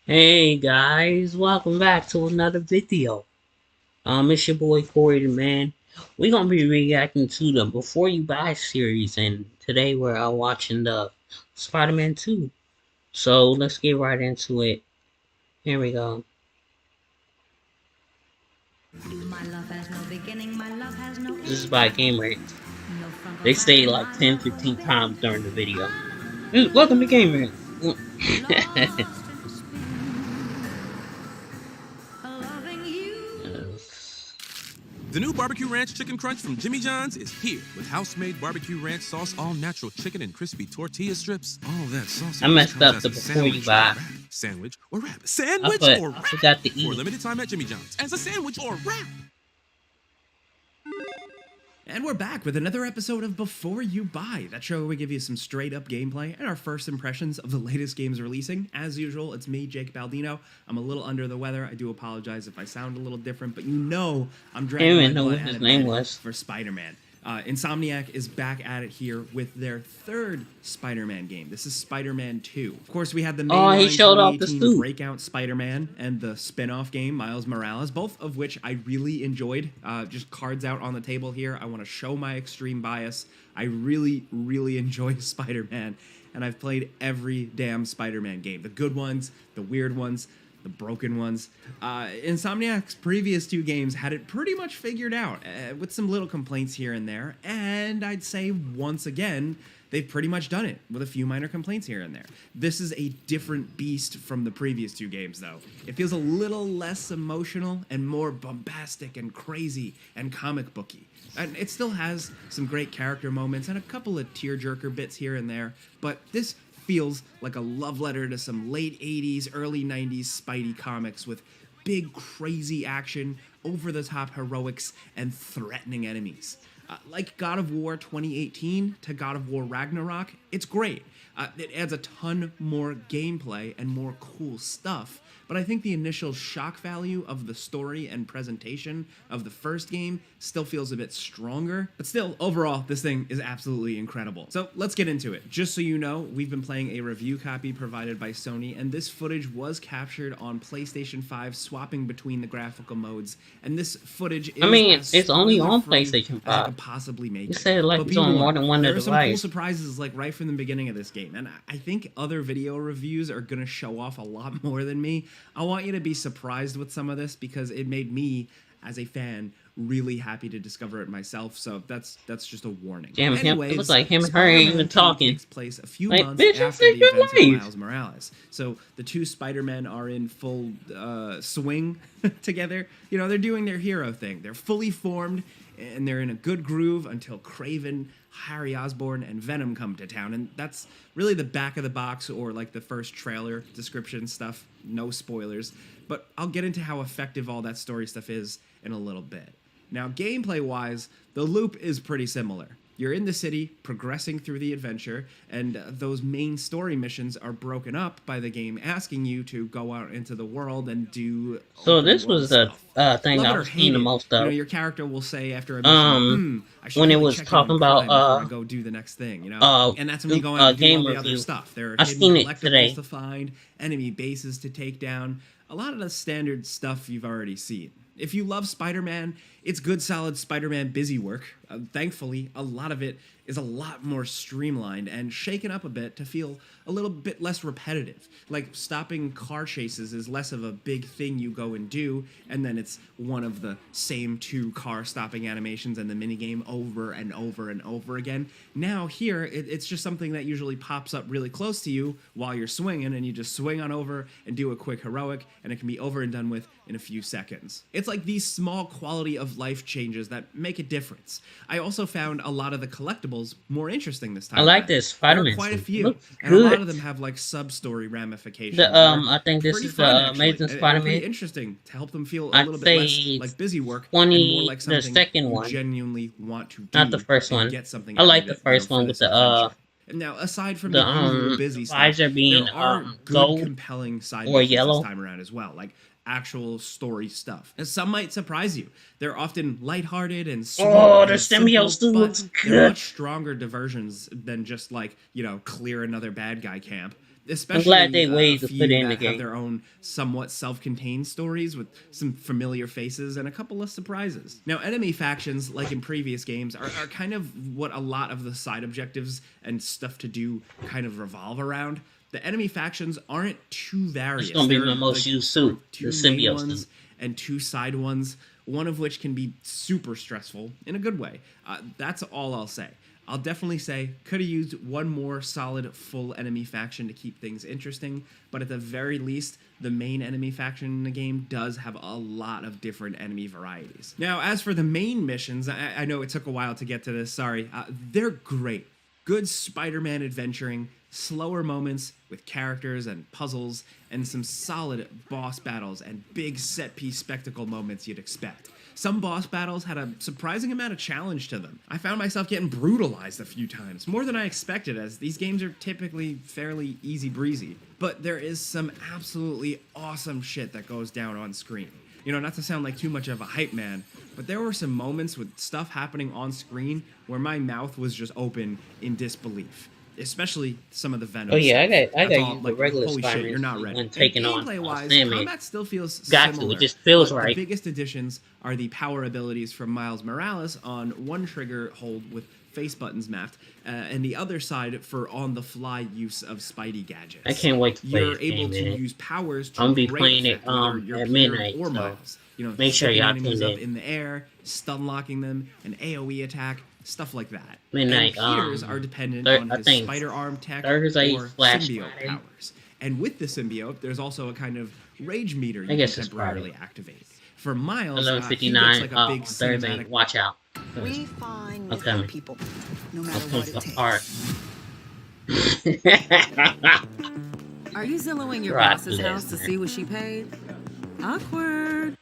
Hey guys, welcome back to another video. It's your boy Corey the Man. We're gonna be reacting to the Before You Buy series, and today we're watching the Spider-Man 2. So let's get right into it. Here we go. My love has no beginning, my love has no This is end. by Gamer. No front or They back say in like my 10, love 15 affair. times during the video. Welcome to I'm Gamer. lost in the spin of loving you. Yes. The new barbecue ranch chicken crunch from Jimmy John's is here with house-made barbecue ranch sauce, all natural chicken and crispy tortilla strips. All that I sauciness messed comes up as the a Before You sandwich or Buy. wrap. Sandwich or wrap. I Sandwich put or I wrap. forgot to For a eat. limited time at Jimmy John's as a sandwich or wrap. And we're back with another episode of Before You Buy, that show where we give you some straight up gameplay and our first impressions of the latest games releasing. As usual, it's me, Jake Baldino. I'm a little under the weather. I do apologize if I sound a little different, but you know I'm I dragging didn't my even know butt what out his of name bed was. for Spider-Man. Insomniac is back at it here with their third Spider-Man game. This is Spider-Man 2. Of course, we had the Oh, he mainline showed off the 2018 suit. Breakout Spider-Man and the spin-off game, Miles Morales, both of which I really enjoyed. Just cards out on the table here. I want to show my extreme bias. I really, really enjoy Spider-Man, and I've played every damn Spider-Man game. The good ones, the weird ones, the broken ones. Insomniac's previous two games had it pretty much figured out, with some little complaints here and there, and I'd say once again, they've pretty much done it with a few minor complaints here and there. This is a different beast from the previous two games, though. It feels a little less emotional and more bombastic and crazy and comic booky. And it still has some great character moments and a couple of tearjerker bits here and there, but this feels like a love letter to some late 80s, early 90s Spidey comics with big, crazy action, over the top heroics, and threatening enemies. Like God of War 2018 to God of War Ragnarok, it's great. It adds a ton more gameplay and more cool stuff, but I think the initial shock value of the story and presentation of the first game still feels a bit stronger. But still, overall, this thing is absolutely incredible. So let's get into it. Just so you know, we've been playing a review copy provided by Sony, and this footage was captured on PlayStation 5, swapping between the graphical modes, and this footage is I mean, as it's only on spoiler-free PlayStation as I 5. could possibly make You it. said like But it's be on more warned, than one there are some cool device. surprises like right from the beginning of this game, and I think other video reviews are gonna show off a lot more than me. I want you to be surprised with some of this because it made me, as a fan, really happy to discover it myself. So that's just a warning. Damn, it looks Anyways, like him and her ain't Spider-Man even 2 talking. takes place a few Like, months bitch, you after said the your events of life. Miles Morales. So the two Spider-Men are in full swing together. You know, they're doing their hero thing. They're fully formed and they're in a good groove until Craven, Harry Osborn, and Venom come to town. And that's really the back of the box or like the first trailer description stuff. No spoilers. But I'll get into how effective all that story stuff is in a little bit. Now, gameplay wise, the loop is pretty similar. You're in the city, progressing through the adventure, and those main story missions are broken up by the game asking you to go out into the world and do So open this world was the stuff. thing Love I it or was seeing hate the it, most you know, of. your character will say after a mission, I should When it really was check in talking on about crime before I go do the next thing, you know? And that's when you go out and do game all the other review. stuff. There are I hidden seen it collectibles today. to find, enemy bases to take down, a lot of the standard stuff you've already seen. If you love Spider-Man, it's good, solid Spider-Man busy work. Thankfully, a lot of it is a lot more streamlined and shaken up a bit to feel a little bit less repetitive. Like stopping car chases is less of a big thing you go and do, and then it's one of the same two car stopping animations in the minigame over and over and over again. Now here, it's just something that usually pops up really close to you while you're swinging, and you just swing on over and do a quick heroic, and it can be over and done with in a few seconds. It's like these small quality of life changes that make a difference. I also found a lot of the collectibles more interesting this time I like around. this There are Spider-Man quite a suit. few, Looks and a lot good. of them have like sub-story ramifications. The that are I think this pretty is fun, the actually, Amazing and pretty Spider-Man. interesting to help them feel a I'd little bit say less it's like busy work and more 20, like the something second you one, genuinely want to do not the first and one. get something I out like of the it, you know, first for one with this adventure. And now, aside from the usual the busy stuff, visor being there are good, gold compelling side or missions this yellow. time around as well. Like actual story stuff. And some might surprise you. They're often lighthearted and sweet Oh, the and simple, symbiote still but looks they're good. much stronger diversions than just like, clear another bad guy camp. I'm glad Especially they a waited to put it few in the that have game. their own somewhat self-contained stories with some familiar faces and a couple of surprises. Now, enemy factions, like in previous games, are kind of what a lot of the side objectives and stuff to do kind of revolve around. The enemy factions aren't too various. It's gonna be There my are most like used sort suit, of the two main symbiote ones suit. and two side ones, one of which can be super stressful in a good way. That's all I'll say. I'll definitely say could have used one more solid full enemy faction to keep things interesting, but at the very least, the main enemy faction in the game does have a lot of different enemy varieties. Now, as for the main missions, I know it took a while to get to this, sorry, they're great. Good Spider-Man adventuring, slower moments with characters and puzzles, and some solid boss battles and big set-piece spectacle moments you'd expect. Some boss battles had a surprising amount of challenge to them. I found myself getting brutalized a few times, more than I expected, as these games are typically fairly easy breezy. But there is some absolutely awesome shit that goes down on screen. Not to sound like too much of a hype man, but there were some moments with stuff happening on screen where my mouth was just open in disbelief. Especially some of the Venom Oh yeah, stuff. I That's got all, used the like, regular holy shit, Spider-Man you're not suit ready. when And taking on gameplay-wise, Sandman. combat still feels Got to, similar. it just feels but right. The biggest additions are the power abilities from Miles Morales on one trigger hold with face buttons mapped, and the other side for on-the-fly use of Spidey gadgets. I can't wait to play You're this able game, to man. use powers to I'm gonna be great playing it effect with your at Peter midnight, or so Miles. make sure sticking y'all enemies tune up in. in the air, stun locking them, an AoE attack, stuff like that. Midnight, And Peter's are dependent on I his think spider arm tech Thursday or slash symbiote Friday. powers. And with the symbiote, there's also a kind of rage meter you I can guess it's temporarily Friday. activate. For Miles, he 11:59 gets like a big on Thursday. cinematic. Watch out. We find I'm missing coming. people, no I'm matter coming what it apart. takes. Are you zillowing your Brock boss's house to Lesnar. see what she paid? Awkward.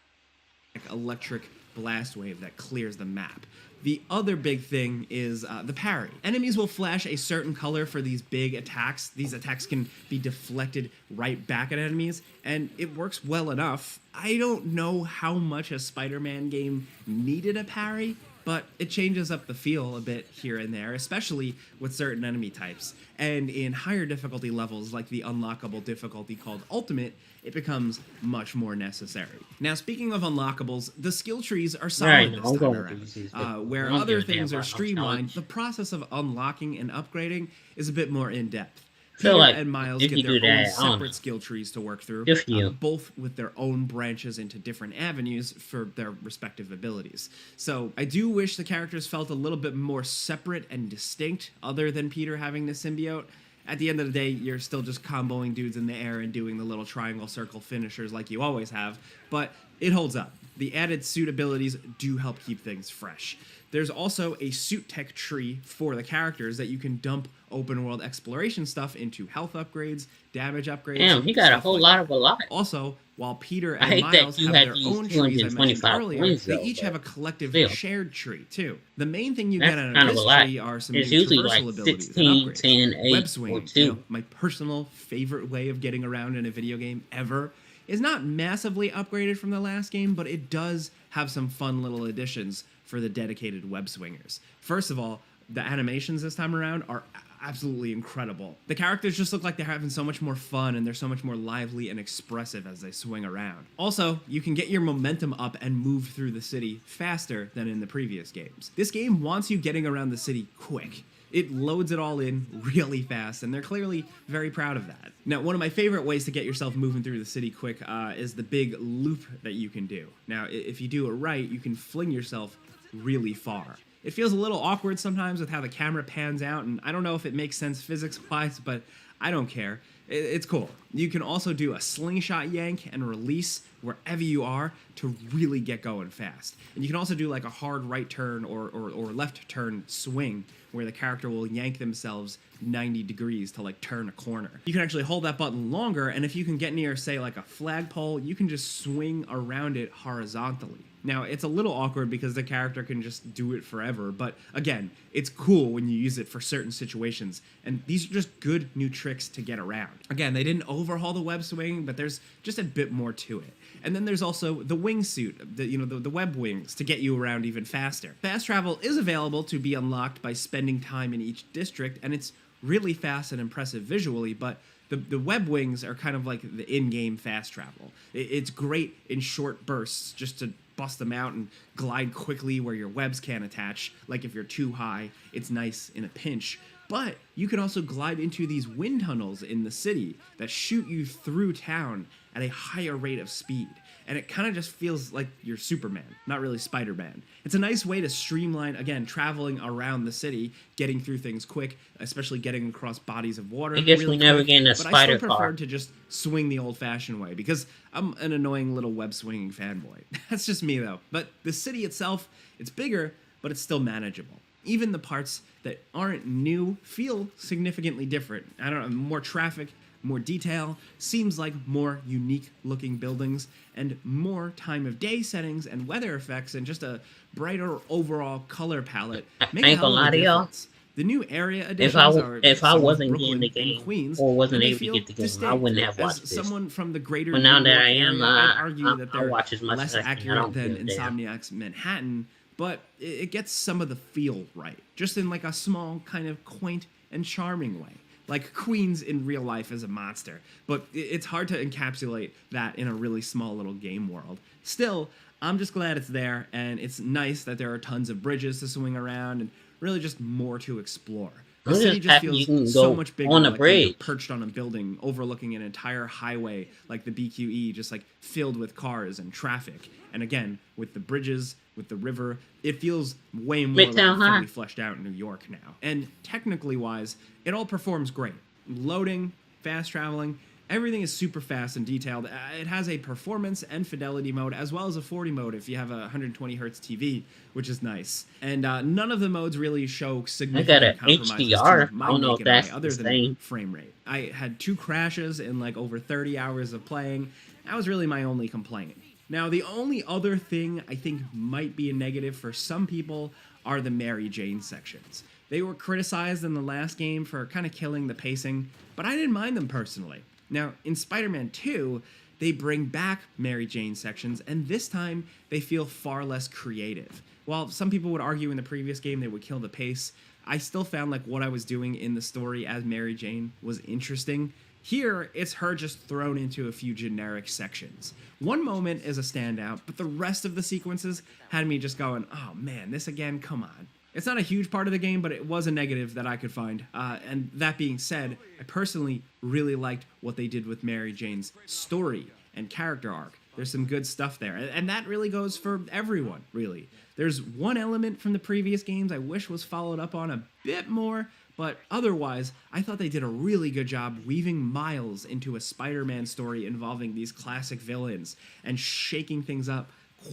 Electric blast wave that clears the map. The other big thing is the parry. Enemies will flash a certain color for these big attacks. These attacks can be deflected right back at enemies, and it works well enough. I don't know how much a Spider-Man game needed a parry, but it changes up the feel a bit here and there, especially with certain enemy types. And in higher difficulty levels, like the unlockable difficulty called Ultimate, it becomes much more necessary. Now, speaking of unlockables, the skill trees are solid Right, this I'm time going around. with these. Where I don't other give a damn things are about no streamlined, challenge. the process of unlocking and upgrading is a bit more in-depth. Feel Peter like and Miles if get you their do own that, I don't know. separate skill trees to work through, Good for you. both with their own branches into different avenues for their respective abilities. So I do wish the characters felt a little bit more separate and distinct, other than Peter having the symbiote. At the end of the day, you're still just comboing dudes in the air and doing the little triangle circle finishers like you always have, but it holds up. The added suit abilities do help keep things fresh. There's also a suit tech tree for the characters that you can dump open world exploration stuff into health upgrades, damage upgrades. Damn, he got a stuff whole like lot that. of a lot. Also, while Peter I and hate that Miles you have had their to use own trees I mentioned 225 earlier, points, they though, each but have a collective still. shared tree too. The main thing you That's get out kind of of a this lot. tree are some It's new usually traversal like abilities 16, and upgrades. 10, 8, Web or swinging, 2. my personal favorite way of getting around in a video game ever, is not massively upgraded from the last game, but it does have some fun little additions for the dedicated web swingers. First of all, the animations this time around are absolutely incredible. The characters just look like they're having so much more fun, and they're so much more lively and expressive as they swing around. Also, you can get your momentum up and move through the city faster than in the previous games. This game wants you getting around the city quick. It loads it all in really fast, and they're clearly very proud of that. Now, one of my favorite ways to get yourself moving through the city quick is the big loop that you can do. Now, if you do it right, you can fling yourself really far. It feels a little awkward sometimes with how the camera pans out, and I don't know if it makes sense physics-wise, but I don't care. It's cool. You can also do a slingshot yank and release wherever you are to really get going fast. And you can also do like a hard right turn or left turn swing where the character will yank themselves 90 degrees to like turn a corner. You can actually hold that button longer, and if you can get near, say, like a flagpole, you can just swing around it horizontally. Now, it's a little awkward because the character can just do it forever, but again, it's cool when you use it for certain situations, and these are just good new tricks to get around. Again, they didn't overhaul the web swing, but there's just a bit more to it. And then there's also the wingsuit, the web wings to get you around even faster. Fast travel is available to be unlocked by spending time in each district, and it's really fast and impressive visually, but the web wings are kind of like the in-game fast travel. It's great in short bursts just to bust them out and glide quickly where your webs can't attach. Like if you're too high, it's nice in a pinch. But you can also glide into these wind tunnels in the city that shoot you through town at a higher rate of speed. And it kind of just feels like you're Superman, not really Spider-Man. It's a nice way to streamline, again, traveling around the city, getting through things quick, especially getting across bodies of water. I guess really we never quick. get in a But spider I still prefer car. to just swing the old-fashioned way because I'm an annoying little web-swinging fanboy. That's just me, though. But the city itself, it's bigger, but it's still manageable. Even the parts that aren't new feel significantly different. I don't know, more traffic, more detail, seems like more unique looking buildings, and more time of day settings and weather effects, and just a brighter overall color palette make a ain't hell gonna of lie a to y'all. difference. The new area If additions are if I some with wasn't Brooklyn getting the and game Queens, or wasn't and they able to feel get the game, I distinct. wouldn't have As watched this. someone from the greater But New now that York I am, area, I'd argue that I'll they're watch as much less as I can. I accurate don't than give a damn. Insomniac's Manhattan, but it gets some of the feel right, just in like a small, kind of quaint and charming way. Like Queens in real life is a monster, but it's hard to encapsulate that in a really small little game world. Still, I'm just glad it's there, and it's nice that there are tons of bridges to swing around and really just more to explore. The I'm city just just happy you feels can so go much bigger, on a like when you're bridge. perched on a building overlooking an entire highway, like the BQE, just like filled with cars and traffic. And again, with the bridges, with the river, it feels way more like Midtown a fully High. fleshed out New York now. And technically wise, it all performs great. Loading, fast traveling, everything is super fast and detailed. It has a performance and fidelity mode, as well as a 40 mode if you have a 120 hertz TV, which is nice. And none of the modes really show significant a compromises HDR. to I my don't know if naked eye, that's other the than same. frame rate. I had 2 crashes in like over 30 hours of playing. That was really my only complaint. Now, the only other thing I think might be a negative for some people are the Mary Jane sections. They were criticized in the last game for kind of killing the pacing, but I didn't mind them personally. Now, in Spider-Man 2, they bring back Mary Jane sections, and this time they feel far less creative. While some people would argue in the previous game they would kill the pace, I still found like what I was doing in the story as Mary Jane was interesting. Here, it's her just thrown into a few generic sections. One moment is a standout, but the rest of the sequences had me just going, oh man, this again, come on. It's not a huge part of the game, but it was a negative that I could find. And that being said, I personally really liked what they did with Mary Jane's story and character arc. There's some good stuff there, and that really goes for everyone, really. There's one element from the previous games I wish was followed up on a bit more, but otherwise, I thought they did a really good job weaving Miles into a Spider-Man story involving these classic villains and shaking things up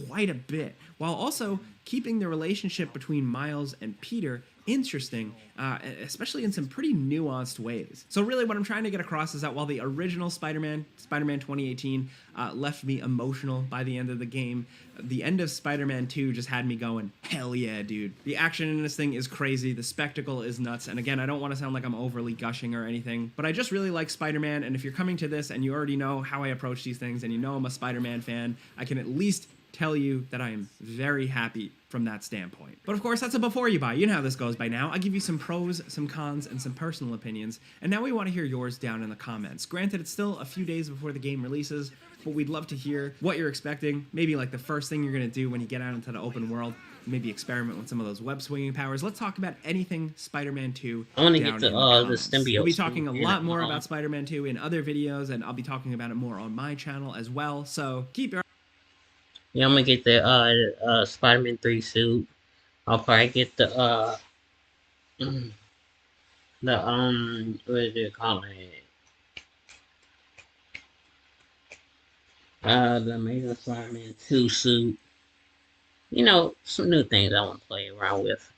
quite a bit, while also keeping the relationship between Miles and Peter interesting, especially in some pretty nuanced ways. So really what I'm trying to get across is that while the original Spider-Man 2018, left me emotional by the end of the game, the end of Spider-Man 2 just had me going, hell yeah, dude. The action in this thing is crazy, the spectacle is nuts, and again, I don't want to sound like I'm overly gushing or anything, but I just really like Spider-Man, and if you're coming to this and you already know how I approach these things, and you know I'm a Spider-Man fan, I can at least tell you that I am very happy from that standpoint. But of course, that's a before you buy. You know how this goes by now. I give you some pros, some cons, and some personal opinions, and now we want to hear yours down in the comments. Granted, it's still a few days before the game releases, but we'd love to hear what you're expecting, maybe like the first thing you're going to do when you get out into the open world, maybe experiment with some of those web swinging powers. Let's talk about anything Spider-Man 2 I want to down get the in the symbiote. We'll be talking a suit, lot more about Spider-Man 2 in other videos, and I'll be talking about it more on my channel as well, so keep your Yeah, I'm gonna get the Spider-Man 3 suit. I'll probably get the what is it called? The Amazing Spider-Man 2 suit. You know, some new things I want to play around with.